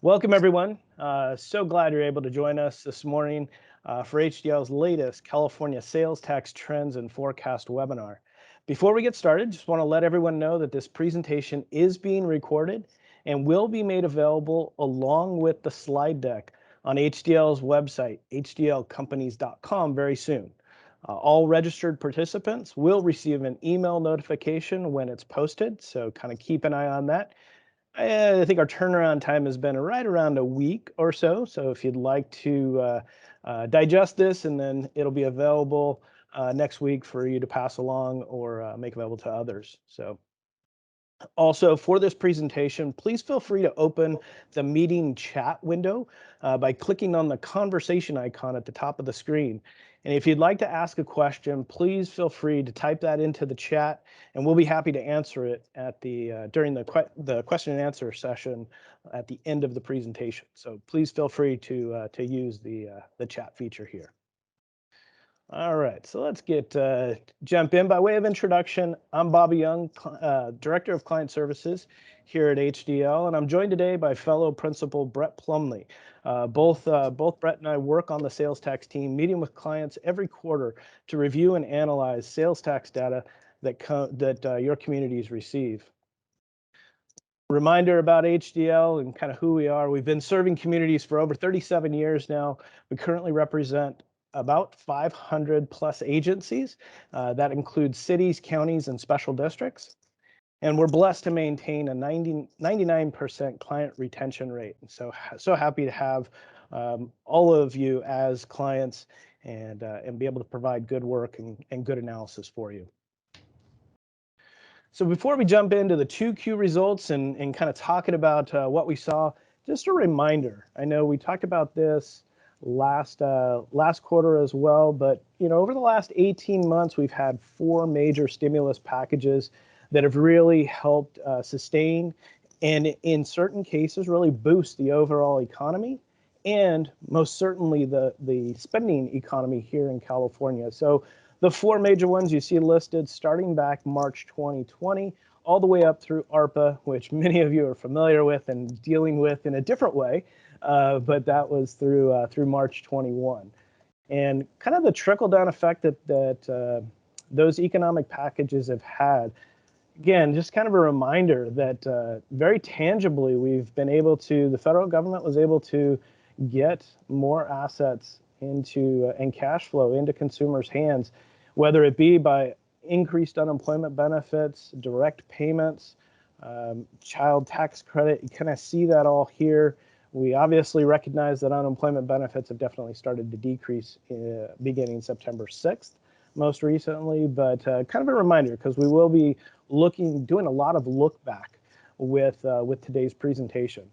Welcome, everyone. So glad you're able to join us this morning for HDL's latest California Sales Tax Trends and Forecast webinar. Before we get started, just want to let everyone know that this presentation is being recorded and will be made available along with the slide deck on HDL's website, hdlcompanies.com, very soon. All registered participants will receive an email notification when it's posted, so kind of keep an eye on that. I think our turnaround time has been right around a week or so. So if you'd like to digest this, and then it'll be available next week for you to pass along or make available to others. So also for this presentation, please feel free to open the meeting chat window by clicking on the conversation icon at the top of the screen. And if you'd like to ask a question, please feel free to type that into the chat, and we'll be happy to answer it at during the question and answer session at the end of the presentation. So please feel free to use the chat feature here. All right, so let's jump in. By way of introduction, I'm Bobby Young, Director of Client Services here at HDL, and I'm joined today by fellow Principal Brett Plumley. Both Brett and I work on the sales tax team, meeting with clients every quarter to review and analyze sales tax data that your communities receive. Reminder about HDL and kind of who we are. We've been serving communities for over 37 years now. We currently represent about 500 plus agencies. That includes cities, counties, and special districts. And we're blessed to maintain a 99% client retention rate. And so happy to have all of you as clients and be able to provide good work and good analysis for you. So before we jump into the 2Q results and kind of talking about what we saw, just a reminder. I know we talked about this last quarter as well, but over the last 18 months, we've had 4 major stimulus packages that have really helped sustain and in certain cases really boost the overall economy and most certainly the spending economy here in California. So the 4 major ones you see listed starting back March 2020 all the way up through ARPA, which many of you are familiar with and dealing with in a different way, but that was through March 21. And kind of the trickle-down effect that those economic packages have had. Again, just kind of a reminder that very tangibly the federal government was able to get more assets into and cash flow into consumers' hands, whether it be by increased unemployment benefits, direct payments, child tax credit. You kind of see that all here. We obviously recognize that unemployment benefits have definitely started to decrease beginning September 6th, most recently, but kind of a reminder because we will be doing a lot of look back with today's presentation.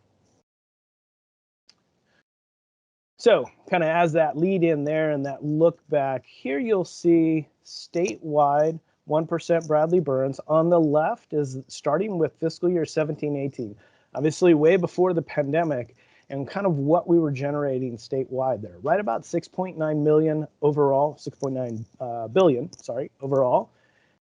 So kind of as that lead in there and that look back, here you'll see statewide 1% Bradley Burns. On the left is starting with fiscal year 17-18, obviously way before the pandemic, and kind of what we were generating statewide there. Right about 6.9 million overall, 6.9 billion, sorry, overall.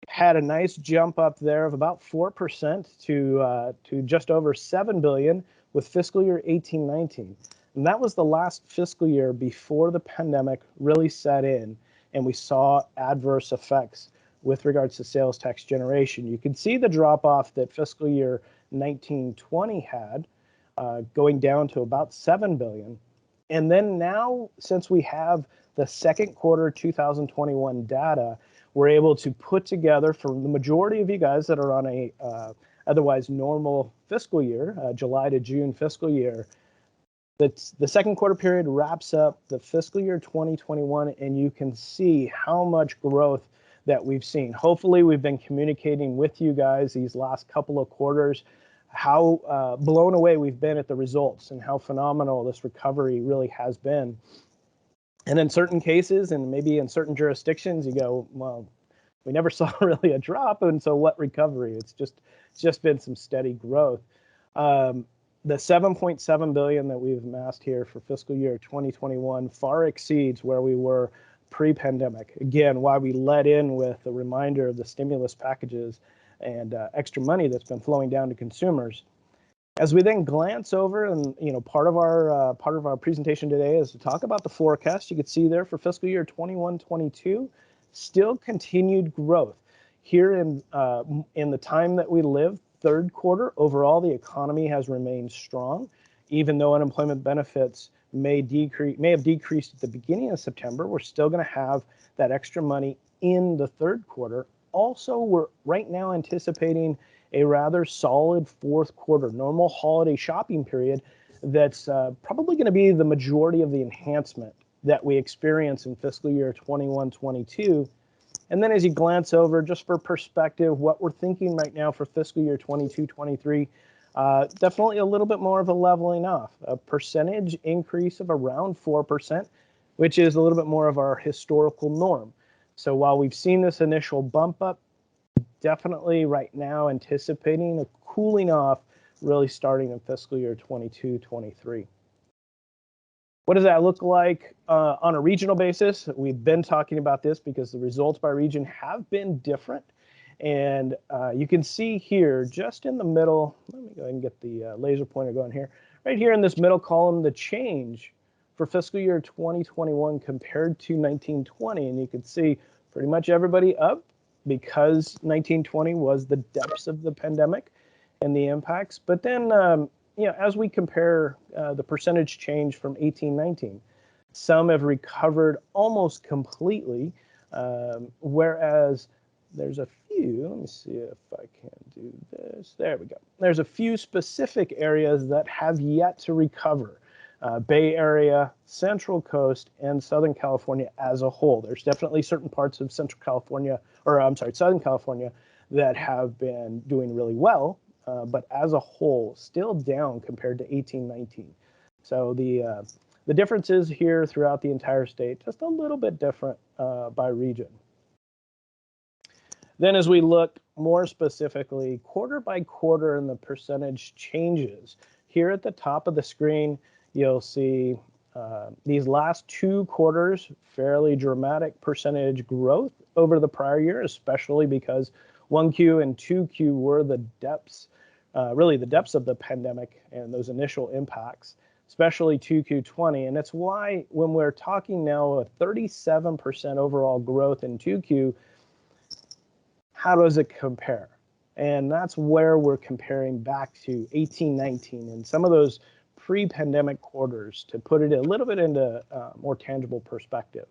Had a nice jump up there of about 4% to just over 7 billion with fiscal year 18-19. And that was the last fiscal year before the pandemic really set in and we saw adverse effects with regards to sales tax generation. You can see the drop off that fiscal year 19-20 had, going down to about 7 billion. And then now, since we have the second quarter 2021 data, we're able to put together for the majority of you guys that are on a otherwise normal fiscal year, July to June fiscal year, the second quarter period wraps up the fiscal year 2021, and you can see how much growth that we've seen. Hopefully, we've been communicating with you guys these last couple of quarters, how blown away we've been at the results and how phenomenal this recovery really has been. And in certain cases, and maybe in certain jurisdictions, you go, well, we never saw really a drop, and so what recovery? It's just been some steady growth. The 7.7 billion that we've amassed here for fiscal year 2021 far exceeds where we were pre-pandemic. Again, why we led in with a reminder of the stimulus packages and extra money that's been flowing down to consumers. As we then glance over, and part of our presentation today is to talk about the forecast. You can see there for fiscal year 21-22, still continued growth here in the time that we live. Third quarter overall, the economy has remained strong, even though unemployment benefits may have decreased at the beginning of September. We're still going to have that extra money in the third quarter. Also, we're right now anticipating a rather solid fourth quarter, normal holiday shopping period that's probably going to be the majority of the enhancement that we experience in fiscal year 21-22. And then as you glance over, just for perspective, what we're thinking right now for fiscal year 22-23, definitely a little bit more of a leveling off, a percentage increase of around 4%, which is a little bit more of our historical norm. So while we've seen this initial bump up, definitely right now anticipating a cooling off really starting in fiscal year 22-23. What does that look like on a regional basis? We've been talking about this because the results by region have been different. And you can see here just in the middle, let me go ahead and get the laser pointer going here. Right here in this middle column, the change for fiscal year 2021 compared to 1920. And you can see pretty much everybody up, because 1920 was the depths of the pandemic and the impacts. But then, as we compare the percentage change from 18-19, some have recovered almost completely, whereas there's a few, let me see if I can do this. There we go. There's a few specific areas that have yet to recover. Bay Area, Central Coast, and Southern California as a whole. There's definitely certain parts of Southern California that have been doing really well, but as a whole, still down compared to 18-19. So the differences here throughout the entire state, just a little bit different by region. Then as we look more specifically, quarter by quarter in the percentage changes, here at the top of the screen, you'll see these last two quarters, fairly dramatic percentage growth over the prior year, especially because 1Q and 2Q were the depths, really the depths of the pandemic and those initial impacts, especially 2Q20. And that's why when we're talking now a 37% overall growth in 2Q, how does it compare? And that's where we're comparing back to 18-19 and some of those pre-pandemic quarters to put it a little bit into more tangible perspective.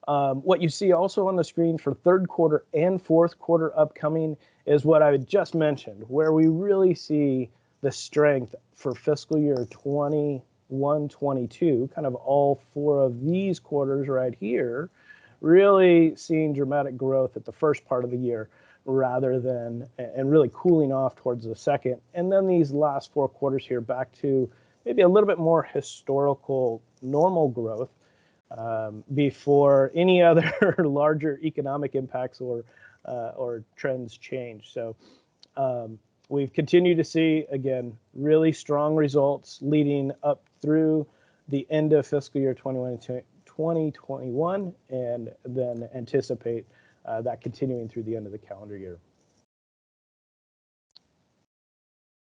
What you see also on the screen for third quarter and fourth quarter upcoming is what I just mentioned, where we really see the strength for fiscal year 21-22, kind of all four of these quarters right here, really seeing dramatic growth at the first part of the year, rather than, and really cooling off towards the second. And then these last four quarters here back to maybe a little bit more historical normal growth before any other larger economic impacts or trends change. So we've continued to see, again, really strong results leading up through the end of fiscal year 2021, and then anticipate that continuing through the end of the calendar year.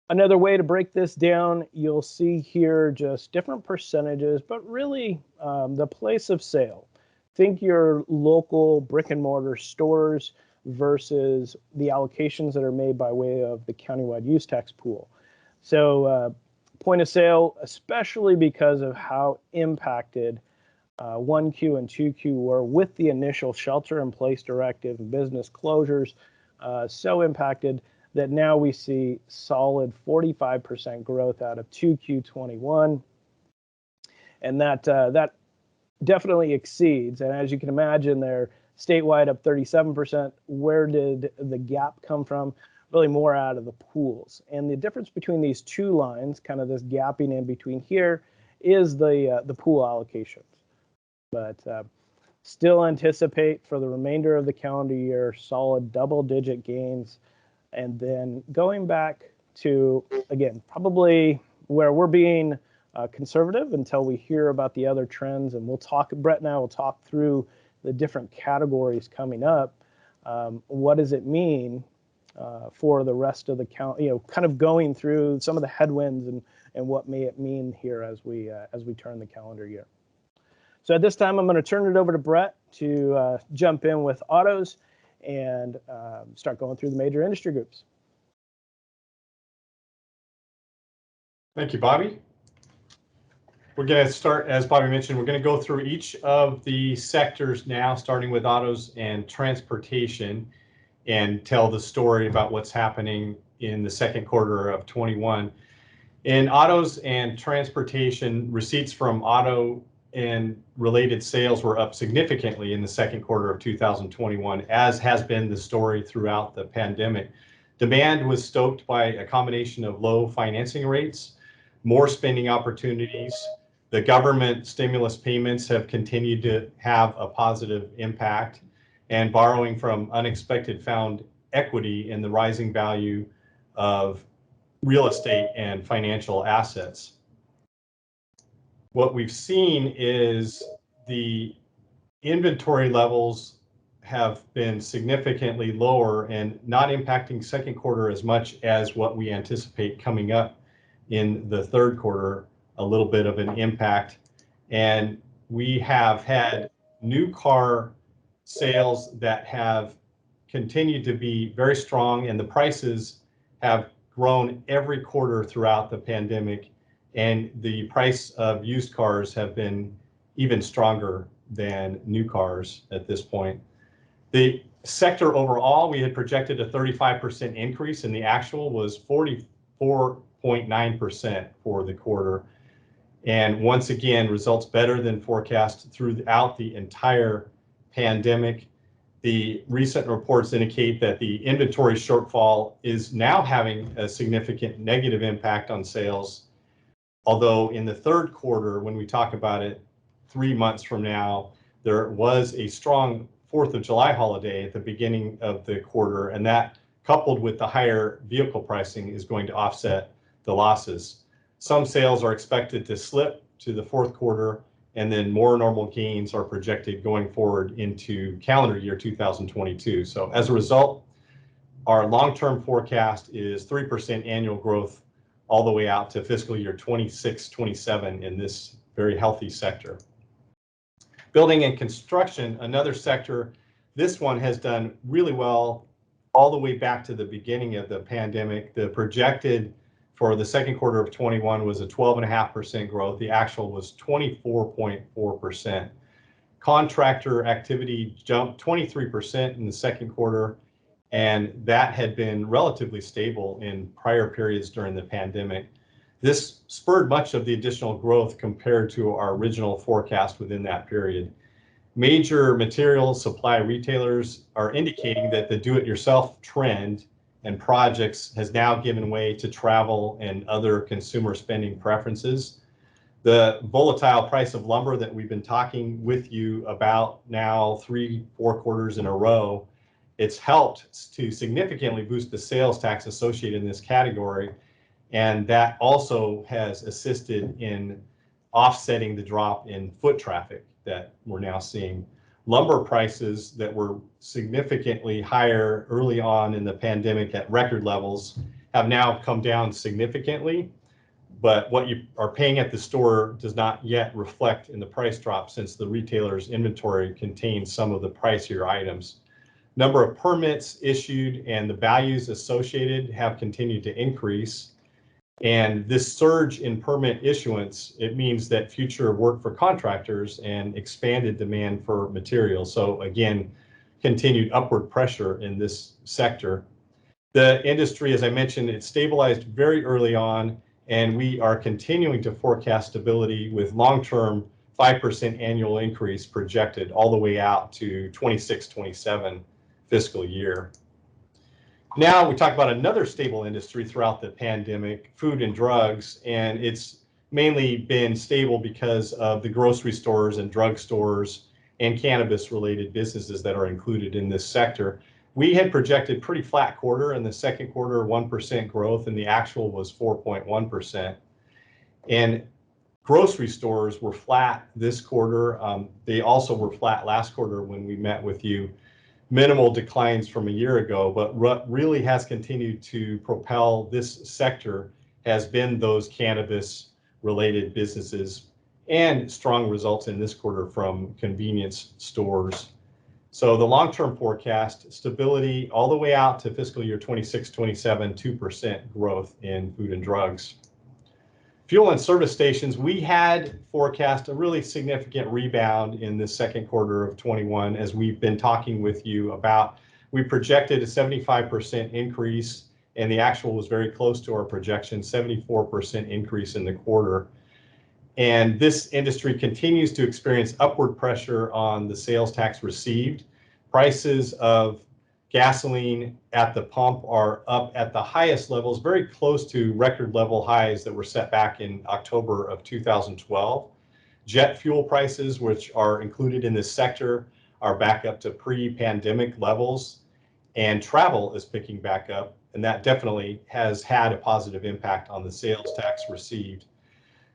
Another way to break this down, you'll see here just different percentages, but really the place of sale. Think your local brick and mortar stores versus the allocations that are made by way of the countywide use tax pool. So point of sale, especially because of how impacted 1Q and 2Q were with the initial shelter-in-place directive and business closures, so impacted that now we see solid 45% growth out of 2Q21, and that definitely exceeds. And as you can imagine, they're statewide up 37%. Where did the gap come from? Really more out of the pools. And the difference between these two lines, kind of this gapping in between here, is the pool allocations. But still anticipate for the remainder of the calendar year solid double-digit gains. And then going back to, again, probably where we're being conservative until we hear about the other trends, and we'll talk, Brett and I will talk through the different categories coming up. What does it mean for the rest of the count, kind of going through some of the headwinds and what may it mean here as we turn the calendar year. So at this time, I'm going to turn it over to Brett to jump in with autos and start going through the major industry groups. Thank you, Bobby. We're going to start, as Bobby mentioned, we're going to go through each of the sectors now, starting with autos and transportation, and tell the story about what's happening in the second quarter of 21. In autos and transportation, receipts from auto and related sales were up significantly in the second quarter of 2021, as has been the story throughout the pandemic. Demand was stoked by a combination of low financing rates, more spending opportunities. The government stimulus payments have continued to have a positive impact, and borrowing from unexpected found equity in the rising value of real estate and financial assets. What we've seen is the inventory levels have been significantly lower and not impacting second quarter as much as what we anticipate coming up in the third quarter, a little bit of an impact. And we have had new car sales that have continued to be very strong, and the prices have grown every quarter throughout the pandemic, and the price of used cars have been even stronger than new cars at this point. The sector overall, we had projected a 35% increase, and the actual was 44.9% for the quarter. And once again, results better than forecast throughout the entire pandemic. The recent reports indicate that the inventory shortfall is now having a significant negative impact on sales. Although in the third quarter, when we talk about it 3 months from now, there was a strong 4th of July holiday at the beginning of the quarter, and that, coupled with the higher vehicle pricing, is going to offset the losses. Some sales are expected to slip to the fourth quarter, and then more normal gains are projected going forward into calendar year 2022. So as a result, our long-term forecast is 3% annual growth all the way out to fiscal year 26-27 in this very healthy sector. Building and construction, another sector, this one has done really well all the way back to the beginning of the pandemic. The projected for the second quarter of 21 was a 12.5% growth. The actual was 24.4%. Contractor activity jumped 23% in the second quarter, and that had been relatively stable in prior periods during the pandemic. This spurred much of the additional growth compared to our original forecast within that period. Major material supply retailers are indicating that the do-it-yourself trend and projects has now given way to travel and other consumer spending preferences. The volatile price of lumber that we've been talking with you about now 3-4 quarters in a row, it's helped to significantly boost the sales tax associated in this category, and that also has assisted in offsetting the drop in foot traffic that we're now seeing. Lumber prices that were significantly higher early on in the pandemic at record levels have now come down significantly, but what you are paying at the store does not yet reflect in the price drop, since the retailer's inventory contains some of the pricier items. Number of permits issued and the values associated have continued to increase. And this surge in permit issuance, it means that future work for contractors and expanded demand for materials. So again, continued upward pressure in this sector. The industry, as I mentioned, it stabilized very early on, and we are continuing to forecast stability with long-term 5% annual increase projected all the way out to 26-27 fiscal year. Now we talk about another stable industry throughout the pandemic, food and drugs, and it's mainly been stable because of the grocery stores and drug stores and cannabis related businesses that are included in this sector. We had projected pretty flat quarter. In the second quarter, 1% growth, and the actual was 4.1%. And grocery stores were flat this quarter. They also were flat last quarter when we met with you. minimal declines from a year ago, but what really has continued to propel this sector has been those cannabis related businesses and strong results in this quarter from convenience stores. So the long-term forecast, stability all the way out to fiscal year 26-27, 2% growth in food and drugs. Fuel and service stations, we had forecast a really significant rebound in the second quarter of 21, as we've been talking with you about. We projected a 75% increase, and the actual was very close to our projection, 74% increase in the quarter. And this industry continues to experience upward pressure on the sales tax received. Prices of gasoline at the pump are up at the highest levels, very close to record level highs that were set back in October of 2012. Jet fuel prices, which are included in this sector, are back up to pre-pandemic levels, and travel is picking back up, and that definitely has had a positive impact on the sales tax received.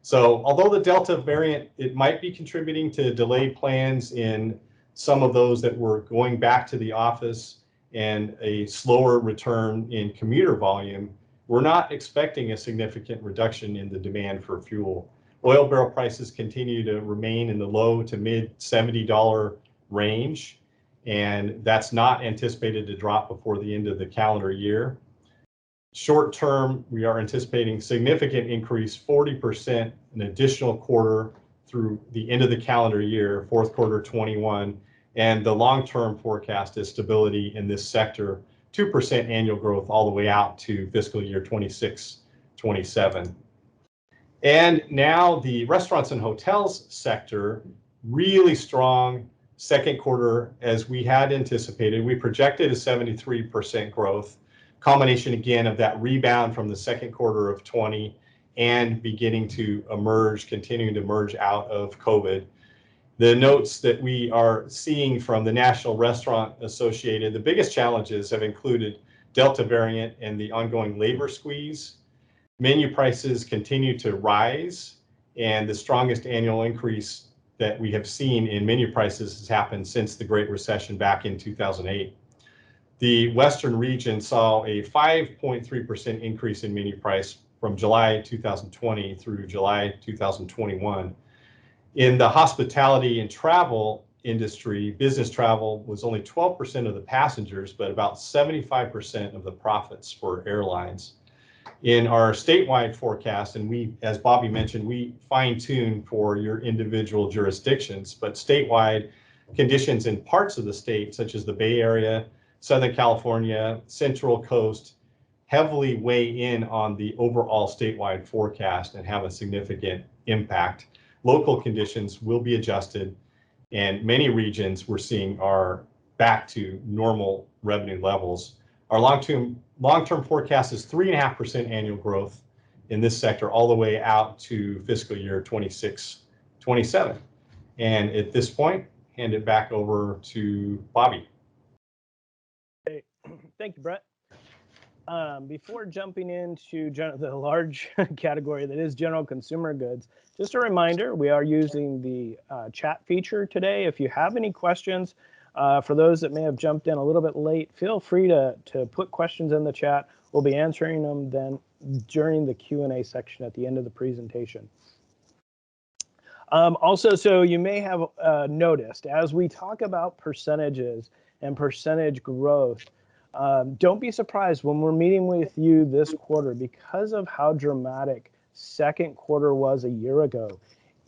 So although the Delta variant, it might be contributing to delayed plans in some of those that were going back to the office and a slower return in commuter volume, we're not expecting a significant reduction in the demand for fuel. Oil barrel prices continue to remain in the low to mid $70 range, and that's not anticipated to drop before the end of the calendar year. Short term, we are anticipating significant increase, 40% an additional quarter through the end of the calendar year, fourth quarter 21. And the long-term forecast is stability in this sector, 2% annual growth all the way out to fiscal year 26-27. And now the restaurants and hotels sector, really strong second quarter as we had anticipated. We projected a 73% growth, combination again of that rebound from the second quarter of 20 and beginning to emerge, continuing to emerge out of COVID. The notes that we are seeing from the National Restaurant Association, the biggest challenges have included Delta variant and the ongoing labor squeeze. Menu prices continue to rise, and the strongest annual increase that we have seen in menu prices has happened since the Great Recession back in 2008. The Western region saw a 5.3% increase in menu price from July 2020 through July 2021. In the hospitality and travel industry, business travel was only 12% of the passengers, but about 75% of the profits for airlines. In our statewide forecast, and we, as Bobby mentioned, we fine-tune for your individual jurisdictions, but statewide conditions in parts of the state, such as the Bay Area, Southern California, Central Coast, heavily weigh in on the overall statewide forecast and have a significant impact. Local conditions will be adjusted, and many regions we're seeing are back to normal revenue levels. Our long-term forecast is 3.5% annual growth in this sector all the way out to fiscal year 26-27. And at this point, hand it back over to Bobby. Okay. Thank you, Brett. Before jumping into the large category that is general consumer goods, just a reminder, we are using the chat feature today. If you have any questions, for those that may have jumped in a little bit late, feel free to put questions in the chat. We'll be answering them then during the Q&A section at the end of the presentation. Also, so you may have noticed, as we talk about percentages and percentage growth, don't be surprised when we're meeting with you this quarter, because of how dramatic second quarter was a year ago.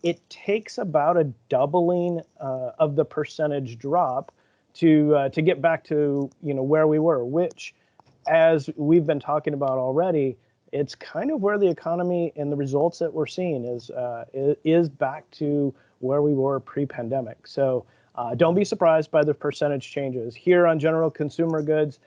It takes about a doubling of the percentage drop to get back to where we were, which, as we've been talking about already, it's kind of where the economy and the results that we're seeing is back to where we were pre-pandemic. So don't be surprised by the percentage changes. Here on general consumer goods,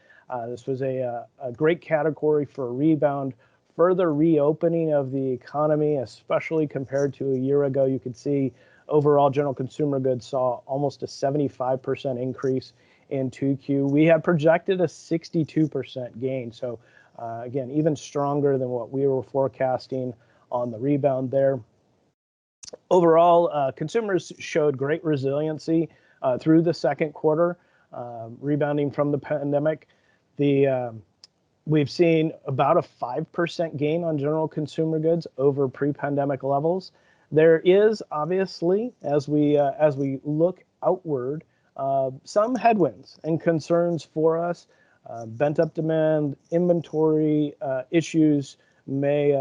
this was a great category for a rebound. Further reopening of the economy, especially compared to a year ago, you could see overall general consumer goods saw almost a 75% increase in 2Q. We had projected a 62% gain. So again, even stronger than what we were forecasting on the rebound there. Overall, consumers showed great resiliency through the second quarter. rebounding from the pandemic. We've seen about a 5% gain on general consumer goods over pre-pandemic levels. There is obviously, as we look outward, some headwinds and concerns for us. Bent up demand, inventory issues may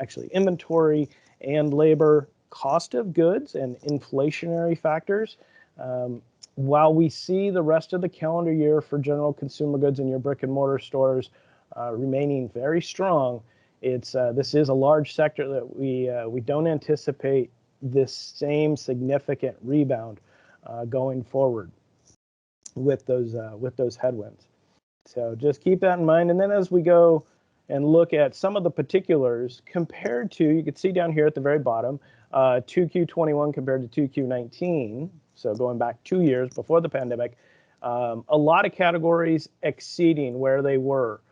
actually inventory and labor, cost of goods, and inflationary factors. While we see the rest of the calendar year for general consumer goods in your brick and mortar stores remaining very strong, this is a large sector that we don't anticipate this same significant rebound going forward with those headwinds. So just keep that in mind. And then as we go and look at some of the particulars compared to, you can see down here at the very bottom, 2Q21 compared to 2Q19. So going back 2 years before the pandemic, a lot of categories exceeding where they were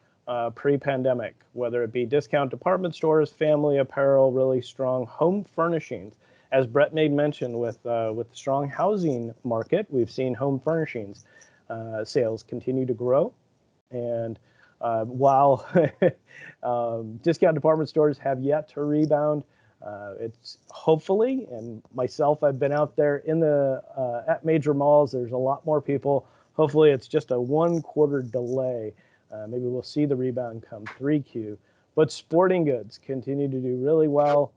pre-pandemic, whether it be discount department stores, family apparel, really strong home furnishings. As Brett made mention with the strong housing market, we've seen home furnishings sales continue to grow. And while discount department stores have yet to rebound, it's hopefully, and myself, I've been out there in at major malls. There's a lot more people. Hopefully, it's just a 1 quarter delay. Maybe we'll see the rebound come 3Q. But sporting goods continue to do really well.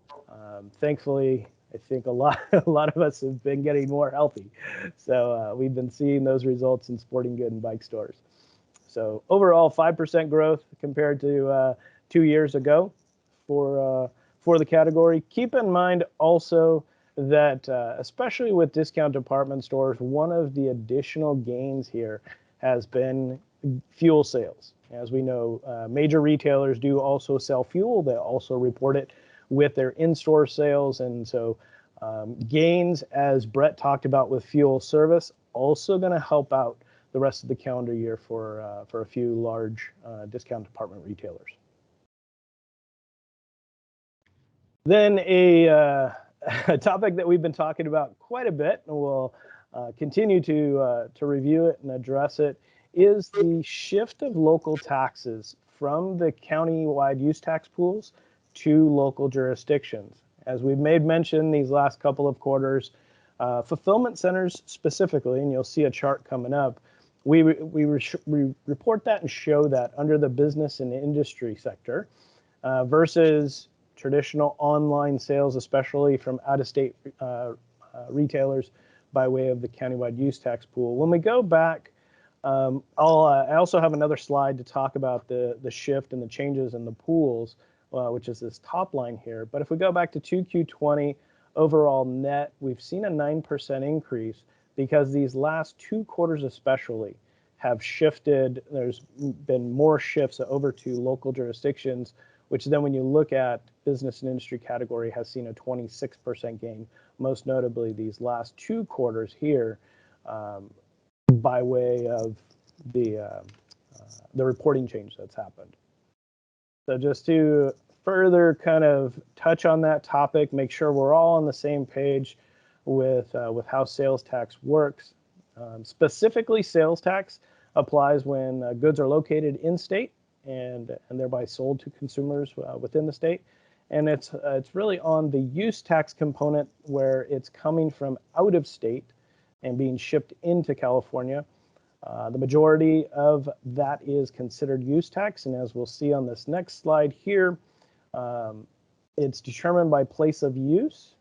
Thankfully, I think a lot of us have been getting more healthy. So we've been seeing those results in sporting good and bike stores. So overall, 5% growth compared to 2 years ago for the category. Keep in mind also that especially with discount department stores, one of the additional gains here has been fuel sales. As we know, major retailers do also sell fuel. They also report it with their in-store sales. And so gains, as Brett talked about with fuel service, also going to help out the rest of the calendar year for a few large discount department retailers. Then a topic that we've been talking about quite a bit, and we'll continue to review it and address it, is the shift of local taxes from the county-wide use tax pools to local jurisdictions. As we've made mention these last couple of quarters, fulfillment centers specifically, and you'll see a chart coming up, we report that and show that under the business and industry sector versus traditional online sales, especially from out-of-state retailers by way of the countywide use tax pool. When we go back, I also have another slide to talk about the shift and the changes in the pools, which is this top line here. But if we go back to 2Q20, overall net, we've seen a 9% increase because these last 2 quarters especially have shifted. There's been more shifts over to local jurisdictions, which then when you look at business and industry category has seen a 26% gain, most notably these last 2 quarters here by way of the reporting change that's happened. So just to further kind of touch on that topic, make sure we're all on the same page with how sales tax works. Specifically, sales tax applies when goods are located in state and thereby sold to consumers within the state. And it's really on the use tax component where it's coming from out of state and being shipped into California. The majority of that is considered use tax, and as we'll see on this next slide here, it's determined by place of use,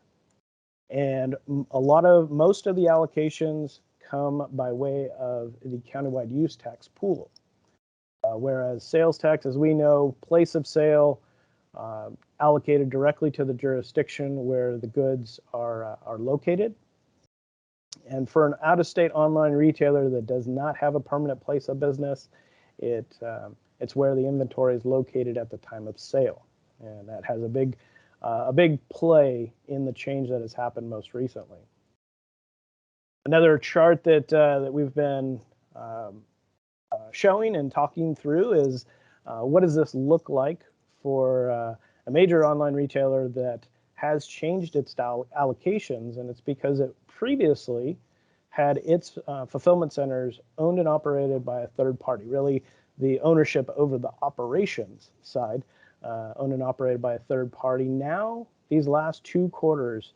and most of the allocations come by way of the countywide use tax pool. Whereas sales tax, as we know, place of sale, allocated directly to the jurisdiction where the goods are located. And for an out-of-state online retailer that does not have a permanent place of business, it's where the inventory is located at the time of sale, and that has a big play in the change that has happened most recently. Another chart that we've been showing and talking through is what does this look like for a major online retailer that has changed its allocations, and it's because it previously had its fulfillment centers owned and operated by a third party, really the ownership over the operations side, owned and operated by a third party. Now, these last 2 quarters,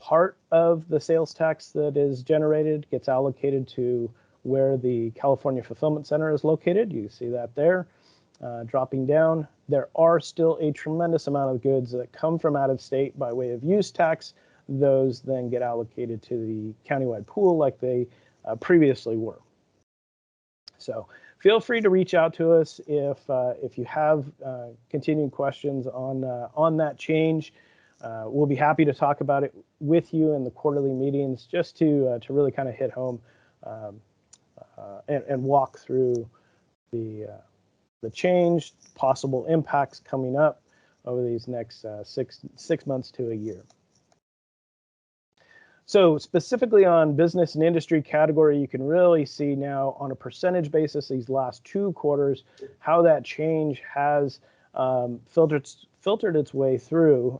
part of the sales tax that is generated gets allocated to where the California Fulfillment Center is located. You see that there, dropping down. There are still a tremendous amount of goods that come from out of state by way of use tax. Those then get allocated to the countywide pool like they previously were. So feel free to reach out to us if you have continuing questions on that change. We'll be happy to talk about it with you in the quarterly meetings, just to really kind of hit home and walk through the change, possible impacts coming up over these next six months to a year. So specifically on business and industry category, you can really see now on a percentage basis these last 2 quarters how that change has filtered its way through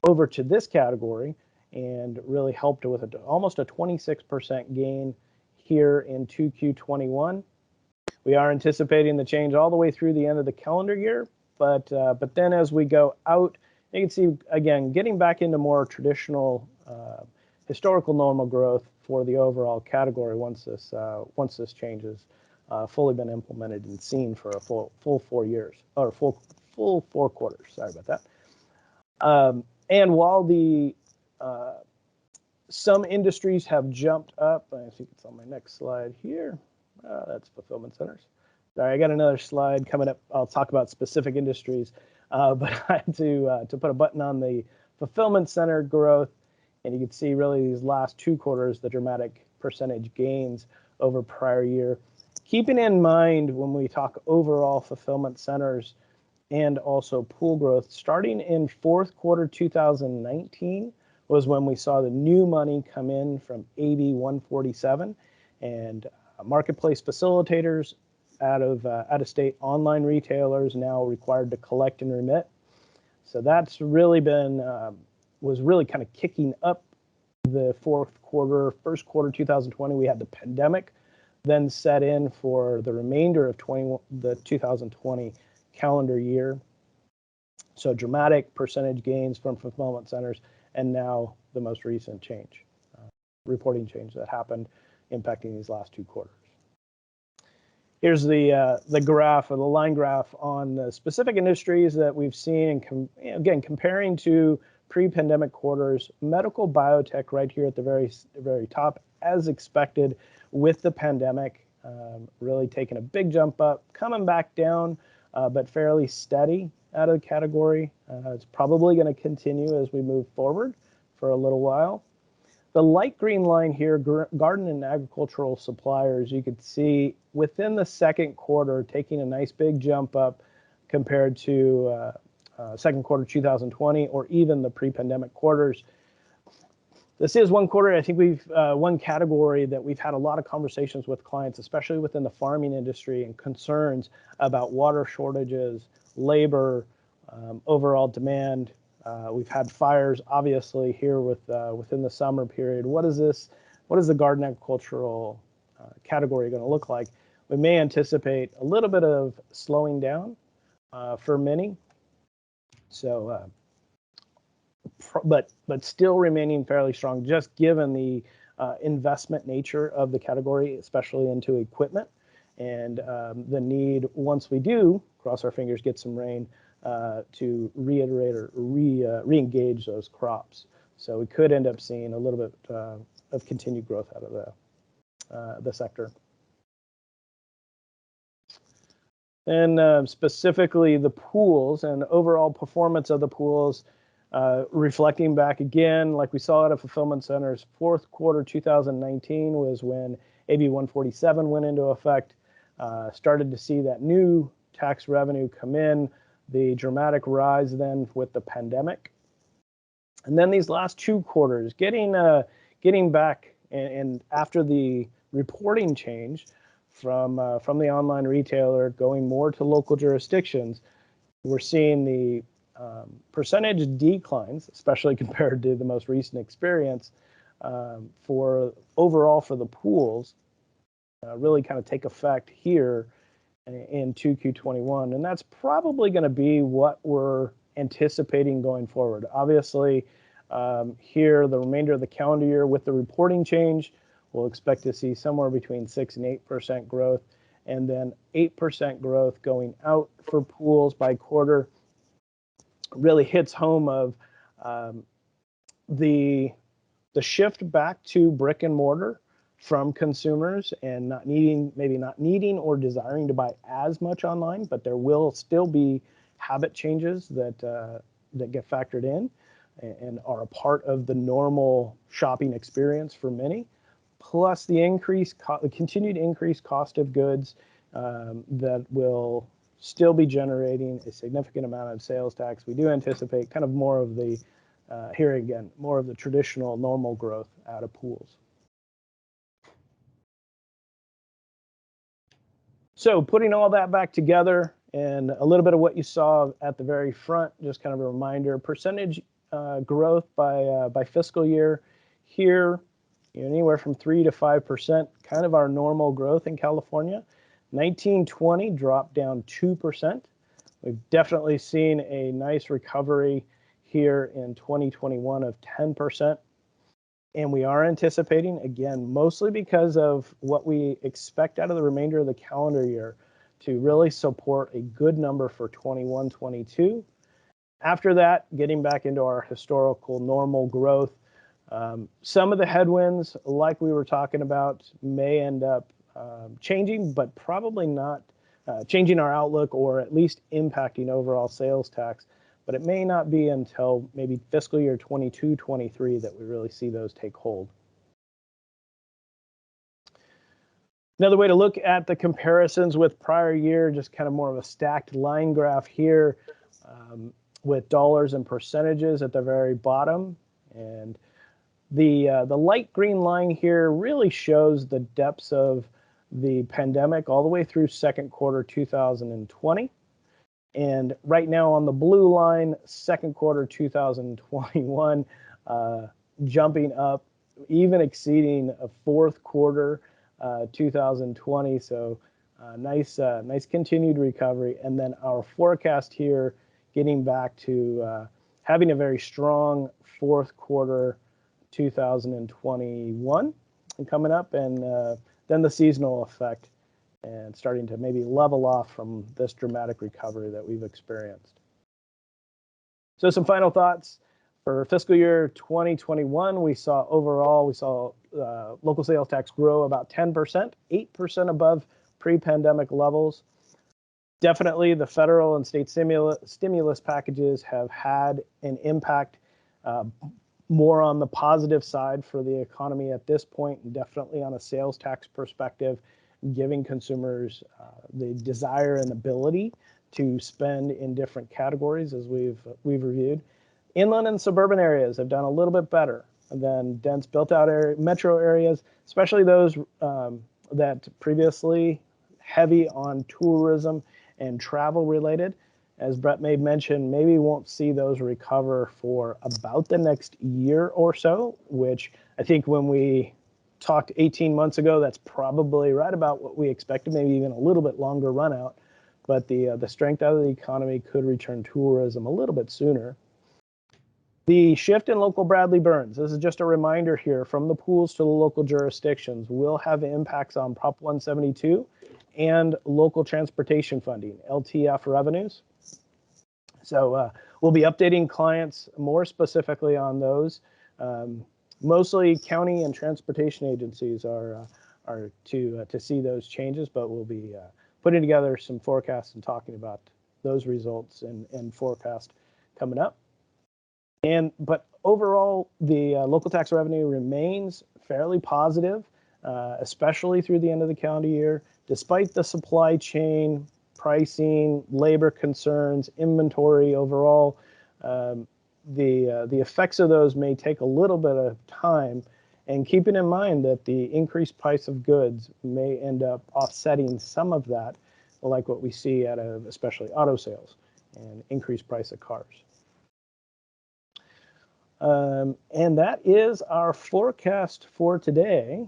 over to this category and really helped with almost a 26% gain here in 2Q21. We are anticipating the change all the way through the end of the calendar year, but then as we go out, you can see again getting back into more traditional historical normal growth for the overall category once this change has fully been implemented and seen for a full 4 years or full 4 quarters. Sorry about that. And while the some industries have jumped up, I think it's on my next slide here. That's fulfillment centers. Sorry, I got another slide coming up. I'll talk about specific industries, but I had to put a button on the fulfillment center growth, and you can see really these last 2 quarters, the dramatic percentage gains over prior year. Keeping in mind when we talk overall fulfillment centers and also pool growth, starting in 4th quarter 2019 was when we saw the new money come in from AB 147, and marketplace facilitators out of state online retailers now required to collect and remit. So that's really been was really kind of kicking up the 4th quarter, 1st quarter 2020. We had the pandemic then set in for the remainder of the 2020 calendar year. So dramatic percentage gains from fulfillment centers, and now the most recent change, reporting change that happened impacting these last 2 quarters. Here's the graph, or the line graph, on the specific industries that we've seen, and again, comparing to pre-pandemic quarters. Medical biotech right here at the very top, as expected with the pandemic, really taking a big jump up, coming back down, but fairly steady out of the category. It's probably going to continue as we move forward for a little while. The light green line here, garden and agricultural suppliers, you could see within the 2nd quarter taking a nice big jump up compared to 2nd quarter 2020 or even the pre-pandemic quarters. This is one quarter, I think one category that we've had a lot of conversations with clients, especially within the farming industry, and concerns about water shortages, labor, overall demand. We've had fires, obviously, here within the summer period. What is the garden agricultural category going to look like? We may anticipate a little bit of slowing down for many. So, but still remaining fairly strong, just given the investment nature of the category, especially into equipment, and the need, once we do, cross our fingers, get some rain, to reiterate or re-engage those crops. So we could end up seeing a little bit of continued growth out of the sector. And specifically the pools and overall performance of the pools, reflecting back again, like we saw out of fulfillment centers, 4th quarter 2019 was when AB 147 went into effect. Started to see that new tax revenue come in, the dramatic rise then with the pandemic. And then these last 2 quarters, getting back, and after the reporting change from the online retailer going more to local jurisdictions, we're seeing the percentage declines, especially compared to the most recent experience, for overall for the pools really kind of take effect here in 2Q21, and that's probably going to be what we're anticipating going forward. Obviously, here the remainder of the calendar year with the reporting change, we'll expect to see somewhere between 6 and 8% growth, and then 8% growth going out for pools by quarter. Really hits home of the shift back to brick and mortar from consumers and maybe not needing or desiring to buy as much online, but there will still be habit changes that get factored in and are a part of the normal shopping experience for many. Plus the continued increased cost of goods that will still be generating a significant amount of sales tax. We do anticipate kind of more of the here again, more of the traditional normal growth out of pools. So putting all that back together and a little bit of what you saw at the very front, just kind of a reminder, percentage growth by fiscal year here, anywhere from 3 to 5%, kind of our normal growth in California. 1920 dropped down 2%. We've definitely seen a nice recovery here in 2021 of 10%. And we are anticipating, again, mostly because of what we expect out of the remainder of the calendar year, to really support a good number for 21-22. After that, getting back into our historical normal growth. Some of the headwinds, like we were talking about, may end up changing, but probably not changing our outlook or at least impacting overall sales tax. But it may not be until maybe fiscal year 22-23 that we really see those take hold. Another way to look at the comparisons with prior year, just kind of more of a stacked line graph here with dollars and percentages at the very bottom. And the light green line here really shows the depths of the pandemic all the way through second quarter 2020. And right now on the blue line, second quarter 2021, jumping up, even exceeding a fourth quarter 2020. So nice continued recovery. And then our forecast here, getting back to having a very strong fourth quarter 2021 and coming up, and then the seasonal effect and starting to maybe level off from this dramatic recovery that we've experienced. So some final thoughts. For fiscal year 2021, we saw local sales tax grow about 10%, 8% above pre-pandemic levels. Definitely the federal and state stimulus packages have had an impact more on the positive side for the economy at this point, and definitely on a sales tax perspective, giving consumers the desire and ability to spend in different categories, as we've reviewed. Inland and suburban areas have done a little bit better than dense built-out metro areas, especially those that previously heavy on tourism and travel related. As Brett may mention, maybe won't see those recover for about the next year or so, which I think when we talked 18 months ago, that's probably right about what we expected, maybe even a little bit longer run out. But the strength out of the economy could return tourism a little bit sooner. The shift in local Bradley burns, this is just a reminder here, from the pools to the local jurisdictions, will have impacts on Prop 172 and local transportation funding, LTF revenues. So we'll be updating clients more specifically on those. Mostly county and transportation agencies are to see those changes, but we'll be putting together some forecasts and talking about those results and forecast coming up. But overall, the local tax revenue remains fairly positive, especially through the end of the calendar year, despite the supply chain, pricing, labor concerns, inventory overall. The effects of those may take a little bit of time, and keeping in mind that the increased price of goods may end up offsetting some of that, like what we see out of especially auto sales and increased price of cars. And that is our forecast for today.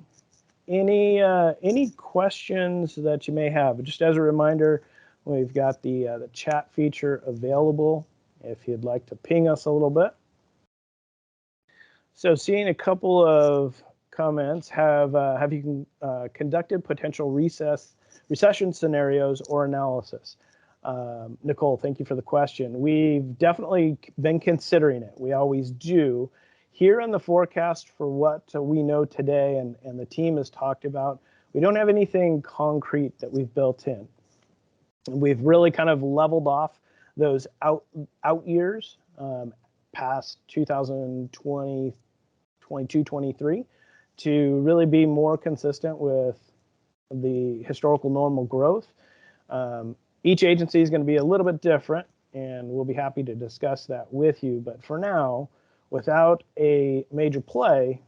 Any questions that you may have? Just as a reminder, we've got the chat feature available if you'd like to ping us a little bit. So seeing a couple of comments, have you conducted potential recession scenarios or analysis? Nicole, thank you for the question. We've definitely been considering it. We always do. Here in the forecast for what we know today and the team has talked about, we don't have anything concrete that we've built in. And we've really kind of leveled off those out years past 2020, 22, 23 to really be more consistent with the historical normal growth. Each agency is going to be a little bit different, and we'll be happy to discuss that with you. But for now, without a major play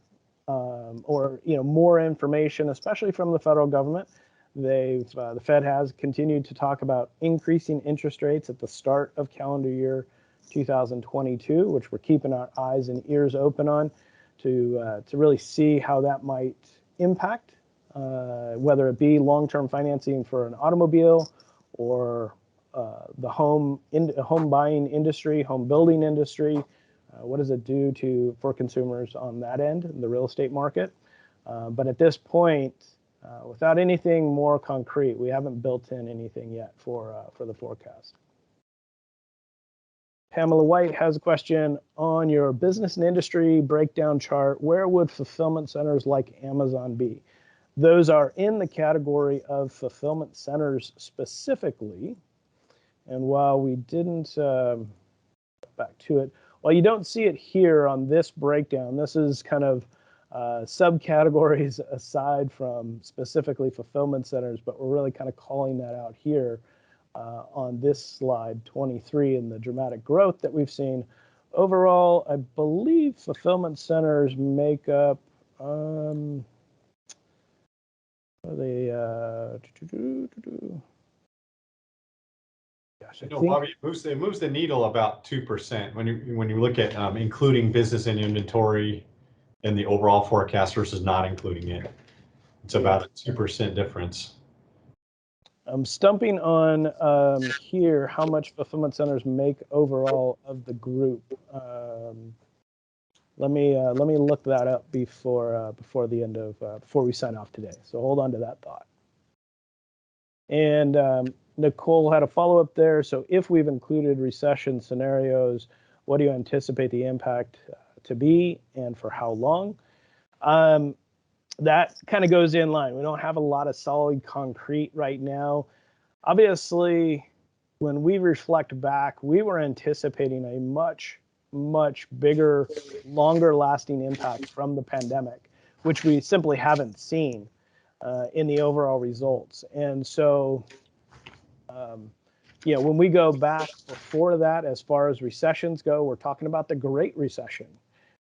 or more information, especially from the federal government, the Fed has continued to talk about increasing interest rates at the start of calendar year 2022, which we're keeping our eyes and ears open on to really see how that might impact, whether it be long-term financing for an automobile or the home buying industry, home building industry. What does it do for consumers on that end, the real estate market? But at this point, without anything more concrete, we haven't built in anything yet for the forecast. Pamela White has a question on your business and industry breakdown chart. Where would fulfillment centers like Amazon be? Those are in the category of fulfillment centers specifically. And while we didn't, back to it, while you don't see it here on this breakdown, this is kind of subcategories aside from specifically fulfillment centers, but we're really kind of calling that out here on this slide 23 and the dramatic growth that we've seen. Overall, I believe fulfillment centers make up Bobby, it moves the needle about 2% when you look at including business and inventory in the overall forecast versus not including it. It's about a 2% difference. I'm stumping on here how much fulfillment centers make overall of the group. Let me look that up before the end of before we sign off today. So hold on to that thought. And Nicole had a follow-up there. So if we've included recession scenarios, what do you anticipate the impact to be and for how long? That kind of goes in line. We don't have a lot of solid concrete right now. Obviously, when we reflect back, we were anticipating a much bigger, longer lasting impact from the pandemic, which we simply haven't seen in the overall results. And so, when we go back before that, as far as recessions go, we're talking about the Great Recession,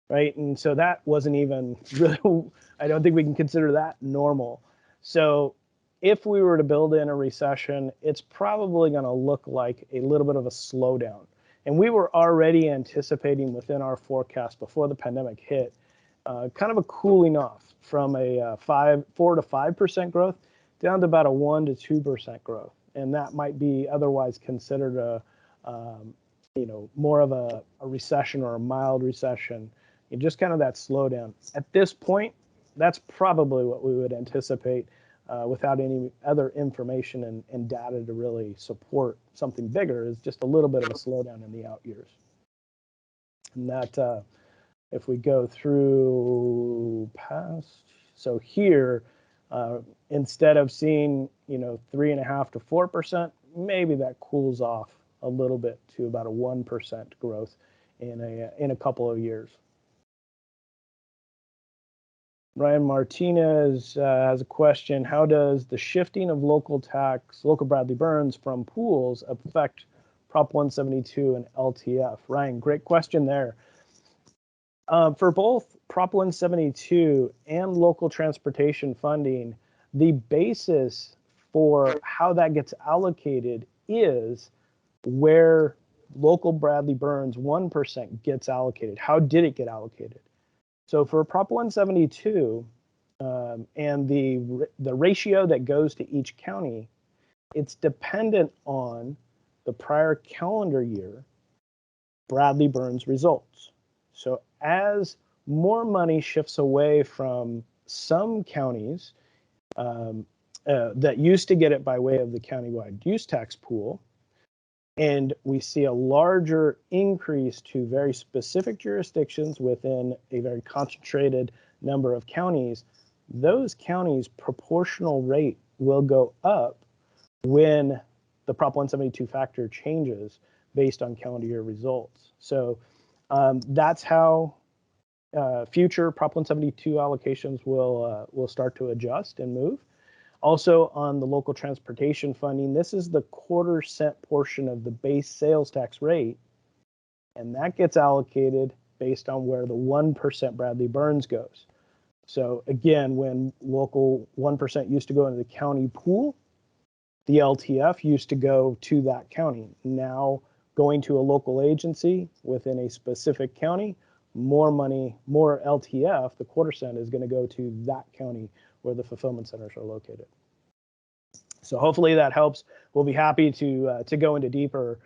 right? And so that wasn't even really, I don't think we can consider that normal. So if we were to build in a recession, it's probably going to look like a little bit of a slowdown. And we were already anticipating within our forecast before the pandemic hit, kind of a cooling off from a 4 to 5% growth down to about a 1 to 2% growth. And that might be otherwise considered more of a recession or a mild recession, and just kind of that slowdown. At this point, that's probably what we would anticipate without any other information and data to really support something bigger, is just a little bit of a slowdown in the out years. And that, if we go through past, so here, instead of seeing 3.5 to 4%, maybe that cools off a little bit to about a 1% growth in a couple of years. Ryan Martinez has a question. How does the shifting of local Bradley Burns from pools affect Prop 172 and LTF? Ryan, great question there. For both Prop 172 and local transportation funding, the basis for how that gets allocated is where local Bradley Burns 1% gets allocated. How did it get allocated? So for Prop 172 and the ratio that goes to each county, it's dependent on the prior calendar year Bradley Burns results. So as more money shifts away from some counties that used to get it by way of the countywide use tax pool, and we see a larger increase to very specific jurisdictions within a very concentrated number of counties, those counties' proportional rate will go up when the Prop 172 factor changes based on calendar year results. So that's how future Prop 172 allocations will start to adjust and move. Also on the local transportation funding, this is the quarter-cent portion of the base sales tax rate, and that gets allocated based on where the 1% Bradley Burns goes. So again, when local 1% used to go into the county pool, the LTF used to go to that county. Now going to a local agency within a specific county, more money, more LTF, the quarter cent is going to go to that county where the fulfillment centers are located. So hopefully that helps. We'll be happy to go into deeper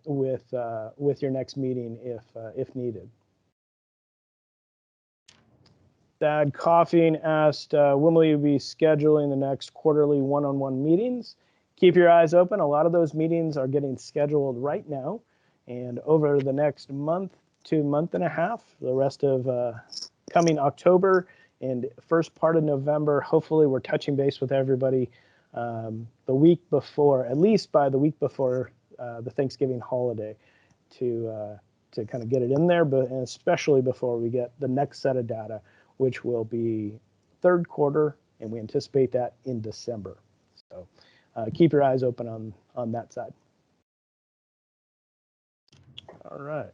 with your next meeting if needed. Dad Coughing asked, when will you be scheduling the next quarterly one-on-one meetings? Keep your eyes open. A lot of those meetings are getting scheduled right now. And over the next month to month and a half, the rest of coming October and first part of November, hopefully we're touching base with everybody the week before, at least by the week before the Thanksgiving holiday to kind of get it in there, but and especially before we get the next set of data, which will be third quarter, and we anticipate that in December. So keep your eyes open on that side. All right.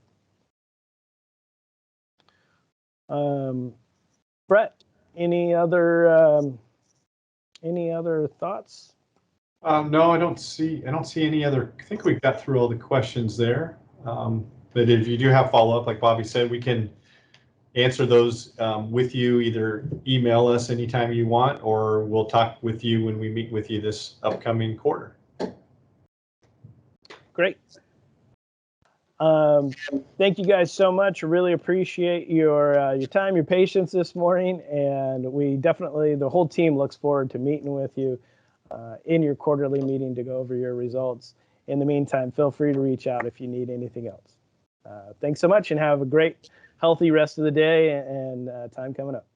Brett, any other thoughts? No, I don't see any other. I think we got through all the questions there. But if you do have follow-up, like Bobby said, we can answer those with you. Either email us anytime you want, or we'll talk with you when we meet with you this upcoming quarter. Great. Thank you guys so much. Really appreciate your time, your patience this morning, and we definitely, the whole team looks forward to meeting with you in your quarterly meeting to go over your results. In the meantime, feel free to reach out if you need anything else. Thanks so much, and have a great, healthy rest of the day and time coming up.